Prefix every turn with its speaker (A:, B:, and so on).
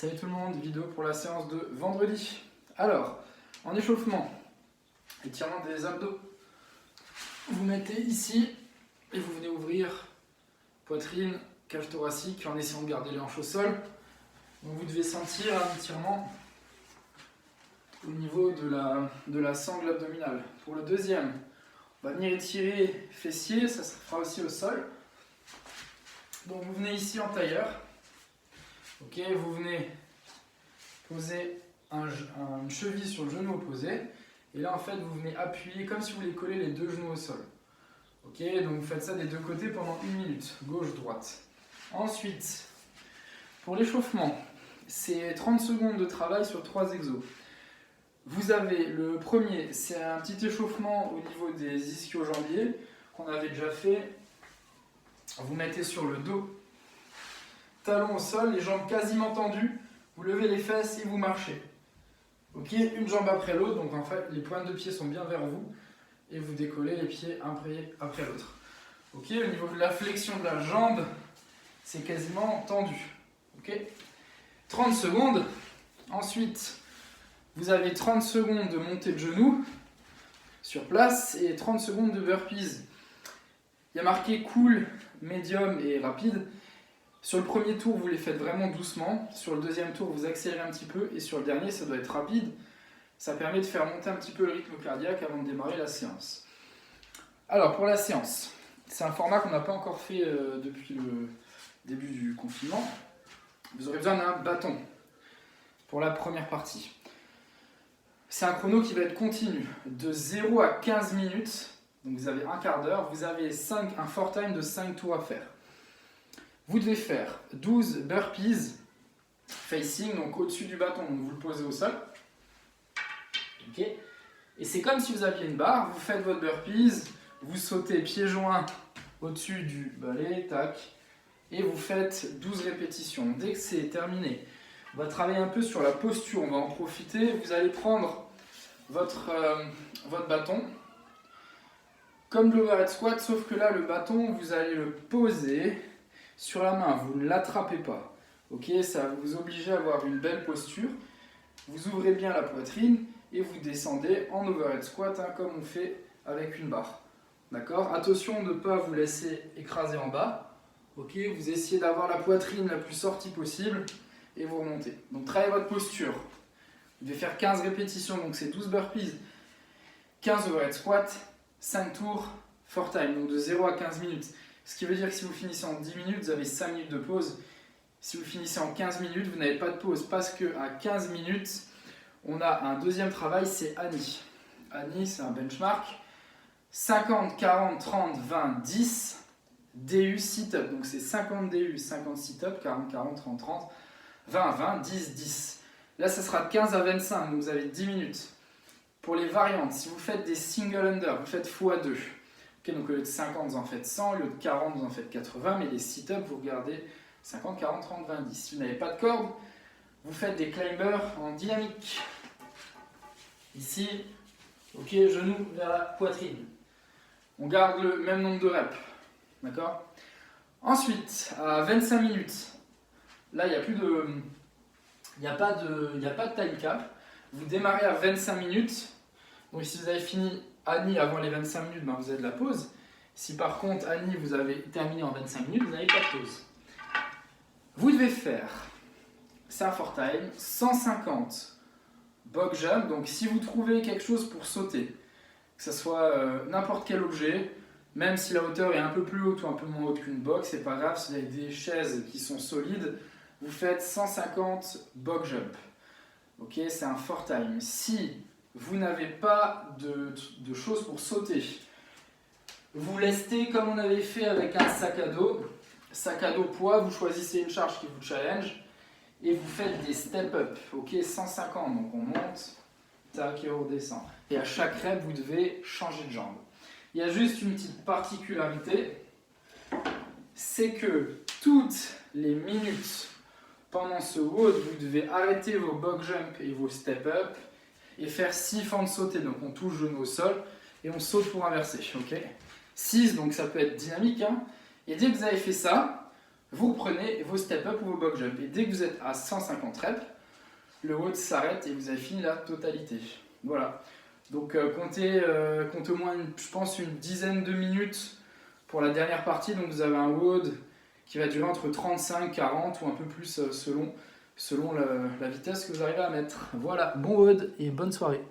A: Salut tout le monde, vidéo pour la séance de vendredi. Alors, en échauffement, étirement des abdos. Vous mettez ici et vous venez ouvrir poitrine, cage thoracique en essayant de garder les hanches au sol. Donc vous devez sentir un étirement au niveau de la sangle abdominale. Pour le deuxième, on va venir étirer fessiers, ça se fera aussi au sol. Donc vous venez ici en tailleur. Ok, vous venez poser une cheville sur le genou opposé. Et là, en fait, vous venez appuyer comme si vous voulez coller les deux genoux au sol. Ok, donc vous faites ça des deux côtés pendant 1 minute, gauche-droite. Ensuite, pour l'échauffement, c'est 30 secondes de travail sur 3 exos. Vous avez le premier, c'est un petit échauffement au niveau des ischio-jambiers qu'on avait déjà fait. Vous mettez sur le dos, talon au sol, les jambes quasiment tendues, vous levez les fesses et vous marchez. Ok, une jambe après l'autre, donc en fait les pointes de pied sont bien vers vous et vous décollez les pieds un après l'autre. Ok, au niveau de la flexion de la jambe, c'est quasiment tendu. Ok, 30 secondes. Ensuite, vous avez 30 secondes de montée de genoux sur place et 30 secondes de burpees. Il y a marqué cool, médium et rapide. Sur le premier tour, vous les faites vraiment doucement. Sur le deuxième tour, vous accélérez un petit peu. Et sur le dernier, ça doit être rapide. Ça permet de faire monter un petit peu le rythme cardiaque avant de démarrer la séance. Alors, pour la séance, c'est un format qu'on n'a pas encore fait depuis le début du confinement. Vous aurez besoin d'un bâton pour la première partie. C'est un chrono qui va être continu, de 0 à 15 minutes. Donc vous avez un quart d'heure. Vous avez un fort time de 5 tours à faire. Vous devez faire 12 burpees facing, donc au-dessus du bâton, donc vous le posez au sol. Okay. Et c'est comme si vous aviez une barre, vous faites votre burpees, vous sautez pieds joints au-dessus du balai, tac, et vous faites 12 répétitions. Dès que c'est terminé, on va travailler un peu sur la posture, on va en profiter. Vous allez prendre votre bâton, comme l'overhead squat, sauf que là, le bâton, vous allez le poser sur la main, vous ne l'attrapez pas. Ok, ça va vous obliger à avoir une belle posture. Vous ouvrez bien la poitrine et vous descendez en overhead squat, hein, comme on fait avec une barre. D'accord ? Attention de ne pas vous laisser écraser en bas. Ok, vous essayez d'avoir la poitrine la plus sortie possible et vous remontez. Donc travaillez votre posture. Vous devez faire 15 répétitions, donc c'est 12 burpees, 15 overhead squat, 5 tours, fort time, donc de 0 à 15 minutes. Ce qui veut dire que si vous finissez en 10 minutes, vous avez 5 minutes de pause. Si vous finissez en 15 minutes, vous n'avez pas de pause. Parce qu'à 15 minutes, on a un deuxième travail, c'est Annie. Annie, c'est un benchmark. 50, 40, 30, 20, 10. DU, sit-up. Donc c'est 50 DU, 50 sit-up, 40, 40, 30, 30. 20, 20, 10, 10. Là, ça sera de 15 à 25, donc vous avez 10 minutes. Pour les variantes, si vous faites des single under, vous faites x2. Okay, donc au lieu de 50, vous en faites 100, au lieu de 40, vous en faites 80, mais les sit-ups, vous regardez 50, 40, 30, 20, 10. Si vous n'avez pas de corde, vous faites des climbers en dynamique. Ici, ok, genou vers la poitrine. On garde le même nombre de reps, d'accord ? Ensuite, à 25 minutes, là, il n'y a pas de time cap. Vous démarrez à 25 minutes. Donc si vous avez fini Annie avant les 25 minutes, ben vous avez de la pause. Si par contre Annie vous avez terminé en 25 minutes, vous n'avez pas de pause. Vous devez faire, c'est un fort time, 150 box jump. Donc si vous trouvez quelque chose pour sauter, que ce soit n'importe quel objet, même si la hauteur est un peu plus haute ou un peu moins haute qu'une box, c'est pas grave, si vous avez des chaises qui sont solides, vous faites 150 box jump. Ok, c'est un fort time. Si vous n'avez pas de choses pour sauter, vous lestez comme on avait fait avec un sac à dos poids, vous choisissez une charge qui vous challenge et vous faites des step-up, ok, 150, donc on monte, tac et on redescend. Et à chaque rep, vous devez changer de jambe. Il y a juste une petite particularité, c'est que toutes les minutes pendant ce WOD, vous devez arrêter vos box jump et vos step-up et faire 6 fentes sautées. Donc on touche genou au sol et on saute pour inverser. Okay, 6, donc ça peut être dynamique. Hein, et dès que vous avez fait ça, vous reprenez vos step-up ou vos box jump. Et dès que vous êtes à 150 reps, le WOD s'arrête et vous avez fini la totalité. Voilà. Donc comptez au moins, je pense, une dizaine de minutes pour la dernière partie. Donc vous avez un WOD qui va durer entre 35, 40 ou un peu plus selon la vitesse que vous arrivez à mettre. Voilà, bon WOD et bonne soirée.